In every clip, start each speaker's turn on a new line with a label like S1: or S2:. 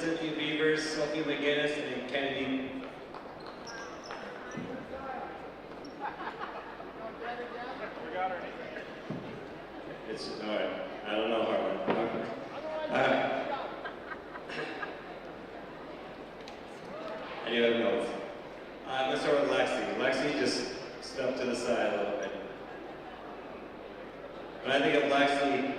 S1: Cynthia Beavers, Sophie McGinnis, and Kennedy. It's, all right. I don't know, Harlan. I do have notes. Let's start with Lexi. Lexi just stepped to the side a little bit. When I think of Lexi,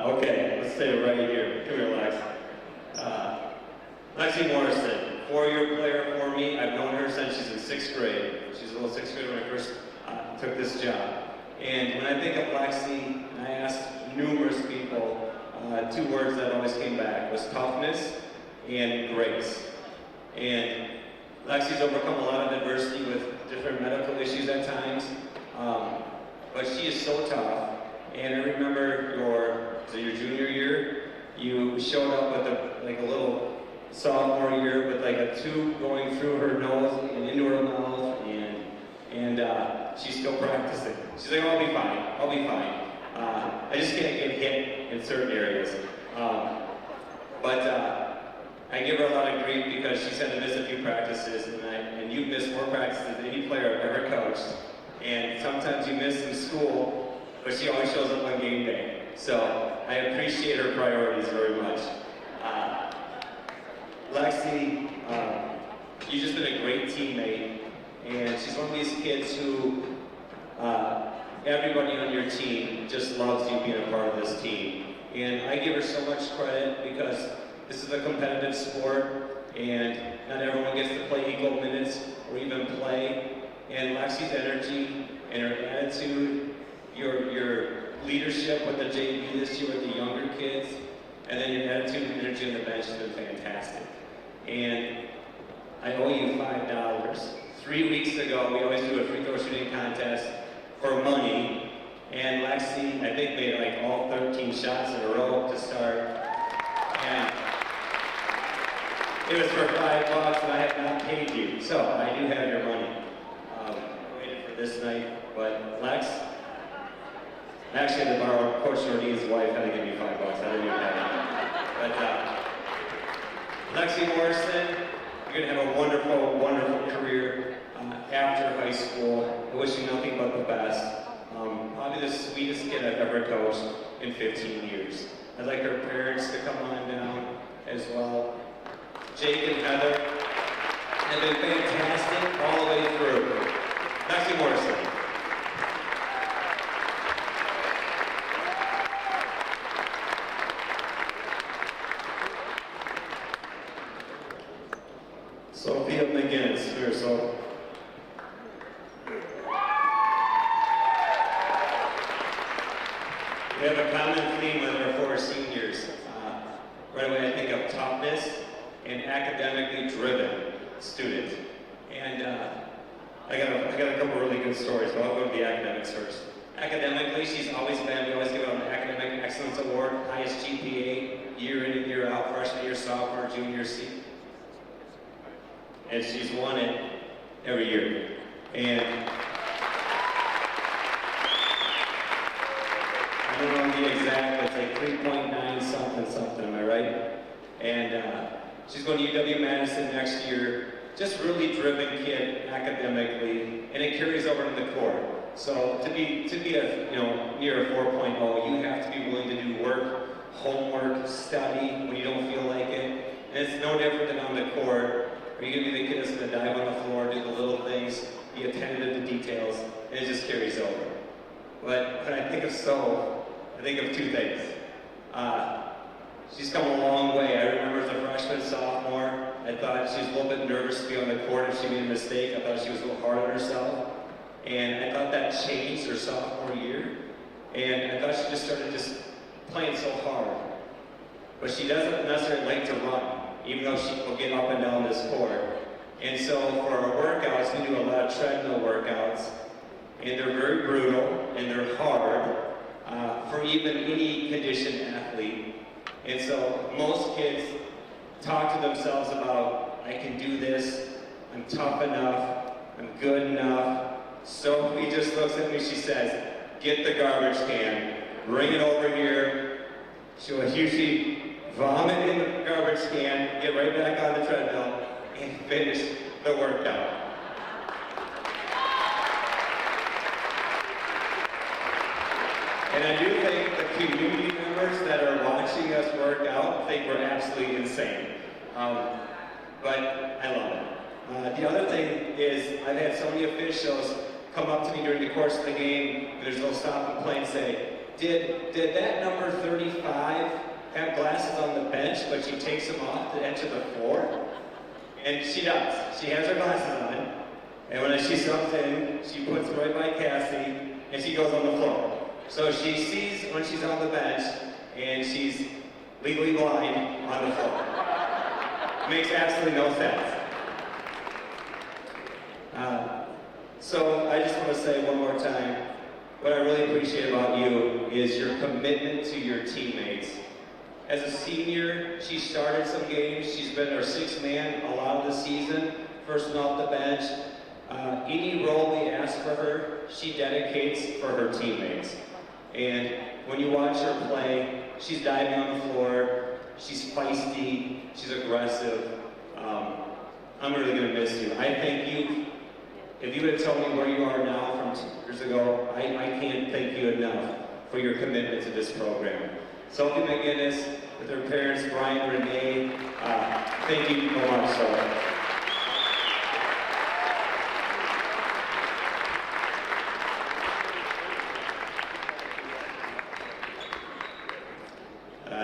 S1: okay, let's stay right here. Come here, Lex. Lexi Morrison, 4-year player for me. I've known her since she's in 6th grade. She's a little 6th grader when I first took this job. And when I think of Lexi, and I asked numerous people, 2 words that always came back was toughness and grace. And Lexi's overcome a lot of adversity with different medical issues at times, but she is so tough. And I remember your junior year, you showed up with a little sophomore year with like a tube going through her nose and into her mouth, and she's still practicing. She's like, I'll be fine, I'll be fine. I just can't get hit in certain areas. But I give her a lot of grief because she's had to miss a few practices, and you've missed more practices than any player I've ever coached. And sometimes you miss in school, but she always shows up on game day. So I appreciate her priorities very much. Lexi, you've just been a great teammate, and she's one of these kids who everybody on your team just loves you being a part of this team. And I give her so much credit because this is a competitive sport, and not everyone gets to play equal minutes or even play. And Lexi's energy and her attitude, your leadership with the JV this year with the younger kids, and then your attitude and energy on the bench has been fantastic. And I owe you $5. 3 weeks ago, we always do a free throw shooting contest for money, and Lexi, I think, made like all 13 shots in a row to start. And it was for $5, and I have not paid you, so I do have your money. I waited for this night, but Lex, actually had to borrow Coach Nordin's wife had to give me $5. I didn't even have it. But Lexi Morrison, you're gonna have a wonderful, wonderful career after high school. I wish you nothing but the best. Probably the sweetest kid I've ever coached in 15 years. I'd like her parents to come on down as well. Jake and Heather have been fantastic all the way through. Lexi Morrison. Sophia McGinnis, here, so. We have a common theme with our 4 seniors. Right away, I think of toughness and academically driven student. And I got a couple really good stories, but I'll go to the academics first. Academically, she's always been, we always give out an Academic Excellence Award, highest GPA, year in and year out, freshman year, sophomore, junior, senior. And she's won it every year. And I don't know the exact, but it's like 3.9 something, am I right? And she's going to UW-Madison next year. Just really driven kid academically, and it carries over to the court. So to be a near a 4.0, you have to be willing to do work, homework, study when you don't feel like it. And it's no different than on the court. Are you going to be the kid that's going to dive on the floor, do the little things, be attentive to the details, and it just carries over. But when I think of So, I think of 2 things. She's come a long way. I remember as a freshman, sophomore, I thought she was a little bit nervous to be on the court if she made a mistake. I thought she was a little hard on herself. And I thought that changed her sophomore year. And I thought she just started playing so hard. But she doesn't necessarily like to run, even though she will get up and down this court. And so for our workouts, we do a lot of treadmill workouts, and they're very brutal, and they're hard for even any conditioned athlete. And so most kids talk to themselves about, I can do this, I'm tough enough, I'm good enough. Sophie just looks at me, she says, get the garbage can, bring it over here. She'll usually vomit in the garbage can, get right back on the treadmill, and finish the workout. And I do think the community members that are watching us work out think we're absolutely insane. But I love it. The other thing is I've had so many officials come up to me during the course of the game, and there's no stop and play, and say, did that number 35 have glasses on the bench, but she takes them off to enter the floor? And she does. She has her glasses on, and when she comes in, she puts them right by Cassie, and she goes on the floor. So she sees when she's on the bench, and she's legally blind on the floor. Makes absolutely no sense. So I just want to say one more time, what I really appreciate about you is your commitment to your teammates. As a senior, she started some games. She's been our sixth man a lot of the season, first one off the bench. Any role we ask for her, she dedicates for her teammates. And when you watch her play, she's diving on the floor, she's feisty, she's aggressive. I'm really going to miss you. I thank you. If you would have told me where you are now from 2 years ago, I can't thank you enough for your commitment to this program. Sophie McGinnis, with her parents, Brian, Renee, thank you so much.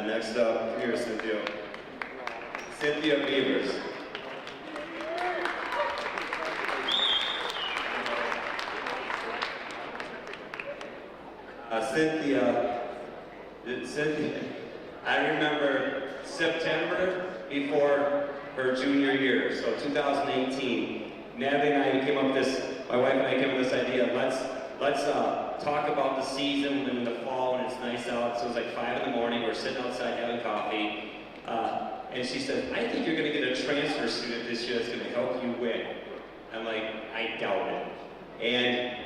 S1: Next up, here's Cynthia. Cynthia Beavers. Cynthia, I remember September before her junior year, so 2018. Natalie and I came up with this, my wife and I came up with this idea, let's talk about the season in the fall when it's nice out. So it was like 5 in the morning, we're sitting outside having coffee, and she said, I think you're gonna get a transfer student this year that's gonna help you win. I'm like, I doubt it. And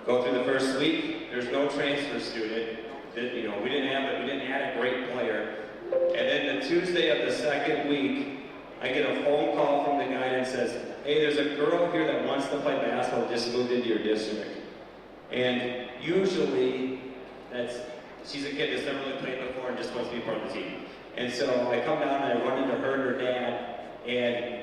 S1: go through the first week, there's no transfer student. We didn't add a great player. And then the Tuesday of the second week, I get a phone call from the guy that says, hey, there's a girl here that wants to play basketball, just moved into your district. And usually, she's a kid that's never really played before and just wants to be part of the team. And so I come down and I run into her and her dad, and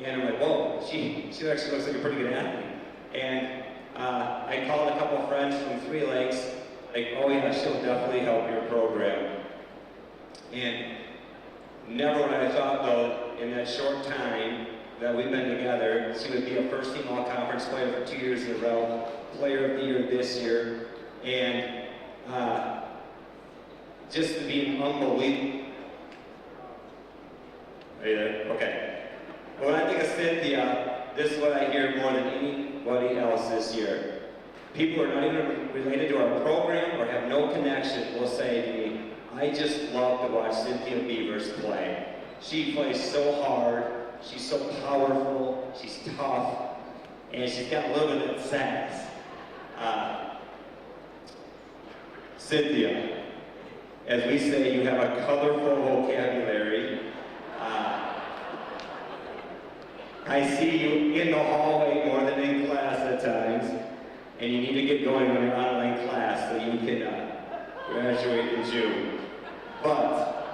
S1: I'm like, whoa, she actually looks like a pretty good athlete. And I called a couple of friends from 3 Lakes, like, oh yeah, she'll definitely help your program. And never would I thought, though, in that short time that we've been together, she would be a first-team all-conference player for 2 years in a row, player of the year this year, and just to be unbelievable. Are you there? Okay. When I think of Cynthia, this is what I hear more than anybody else this year. People who are not even related to our program or have no connection will say to me, I just love to watch Cynthia Beavers play. She plays so hard, she's so powerful, she's tough, and she's got a little bit of sass. Cynthia, as we say, you have a colorful vocabulary. I see you in the hallway more than in class at times, and you need to get going on your online class so you can graduate in June. But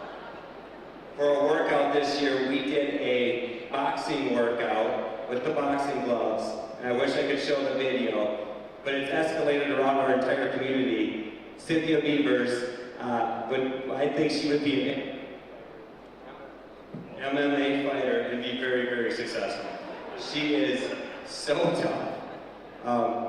S1: for a workout this year, we did a boxing workout with the boxing gloves, and I wish I could show the video, but it's escalated around our entire community. Cynthia Beavers, I think she would be an MMA fighter and be very, very successful. She is so tough.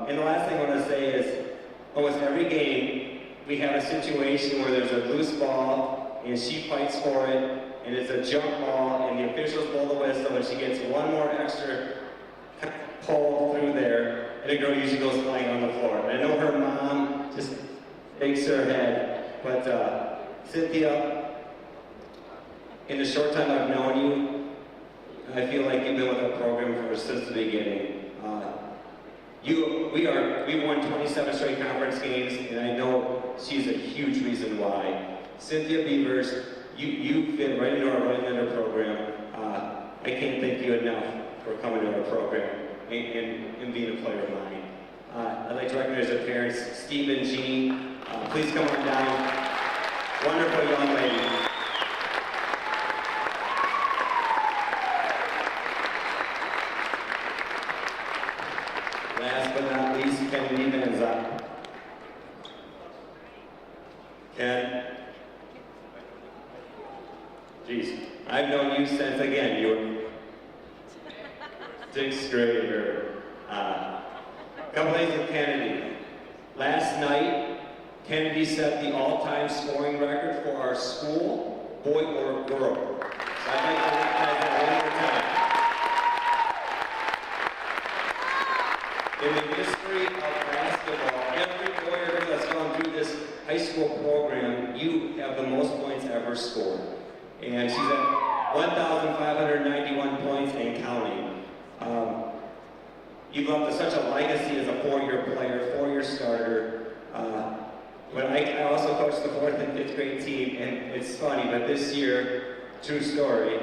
S1: And the last thing I want to say is, almost every game, we have a situation where there's a loose ball, and she fights for it, and it's a jump ball, and the officials blow the whistle, and she gets one more extra pull through there, and the girl usually goes flying on the floor. And I know her mom just shakes her head, but Cynthia, in the short time I've known you, I feel like you've been with our program since the beginning. We won 27 straight conference games, and I know she's a huge reason why. Cynthia Beavers, you fit right into our Running Under program. I can't thank you enough for coming to our program and being a player of mine. I'd like to recognize our parents, Steve and Jean. Please come on down. Wonderful young lady. Last but not least, Kennedy Manza. Ken. Jeez, I've known you since, again, you were 6th grader. Couple things with Kennedy. Last night, Kennedy set the all-time scoring record for our school, boy or girl. So I'd like to recognize that one more time. In the history of basketball, every boy or girl that's gone through this high school program, you have the most points ever scored. And she's at 1,591 points and counting. You've left such a legacy as a 4-year player, 4-year starter. But I also coached the 4th and 5th grade team, and it's funny, but this year, true story,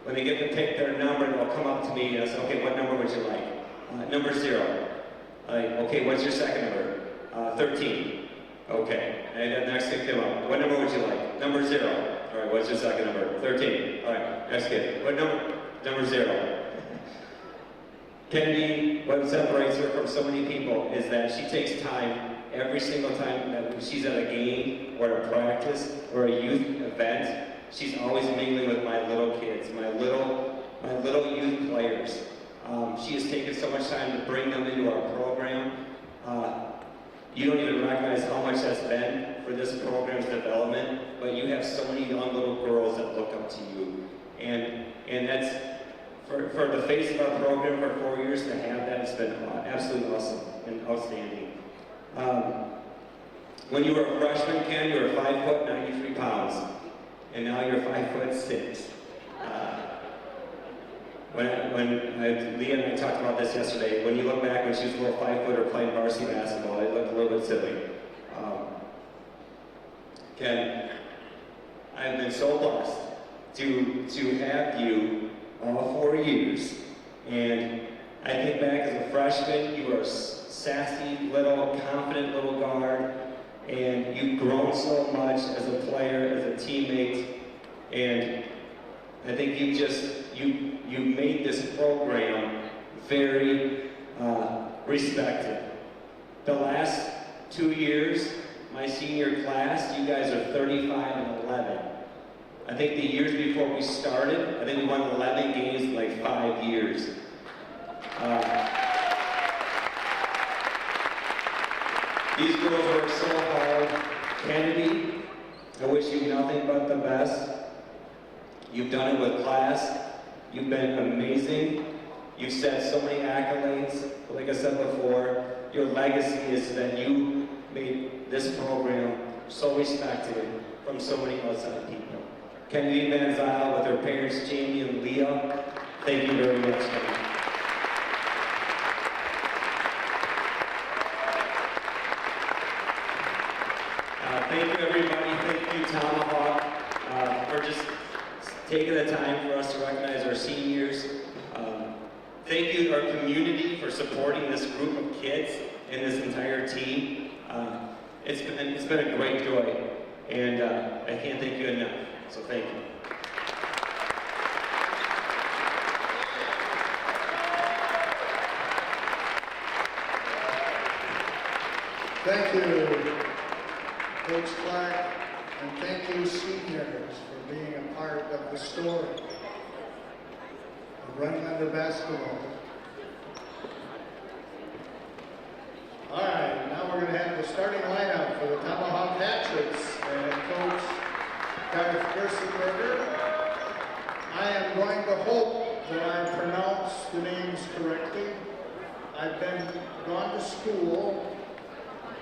S1: when they get to pick their number, they'll come up to me and say, okay, what number would you like? Number 0. Okay, what's your second number? 13. Okay, and then next pick them up. What number would you like? Number 0. All right, what's your second number? 13. All right, next kid. What number? Number 0. Kennedy, what separates her from so many people is that she takes time every single time that she's at a game or a practice or a youth event. She's always mingling with my little kids, my little youth players. She has taken so much time to bring them into our program. You don't even recognize how much that's been for this program's development, but you have so many young little girls that look up to you. And that's, for the face of our program for 4 years to have that, it's been absolutely awesome and outstanding. When you were a freshman, Ken, you were 5 foot 93 pounds, and now you're 5 foot 6. Leah and I talked about this yesterday, when you look back when she was a little 5 footer playing varsity basketball, it looked a little bit silly. Ken, I've been so blessed to have you all 4 years, and I think back as a freshman, you were a sassy, little, confident little guard, and you've grown so much as a player, as a teammate, and I think you made this program very respected. The last 2 years, my senior class, you guys are 35 and 11. I think the years before we started, I think we won 11 games in like 5 years. These girls work so hard. Kennedy, I wish you nothing but the best. You've done it with class. You've been amazing. You've set so many accolades. Like I said before, your legacy is that you made this program so respected from so many outside people. Kennedy Van Zyl with her parents, Jamie and Leah, thank you very much. Thank you, everybody. Thank you, Tomahawk, for just taking the time for us to recognize our seniors. Thank you to our community for supporting this group of kids and this entire team. It's been a great joy, and I can't thank you enough. So thank you.
S2: Thank you, Coach Clark, and thank you, seniors, for being a part of the story of Running Under basketball. All right, now we're going to have the starting lineup for the Tomahawk Patriots and Coach Garth Gerstenberger. I am going to hope that I pronounce the names correctly. I've gone to school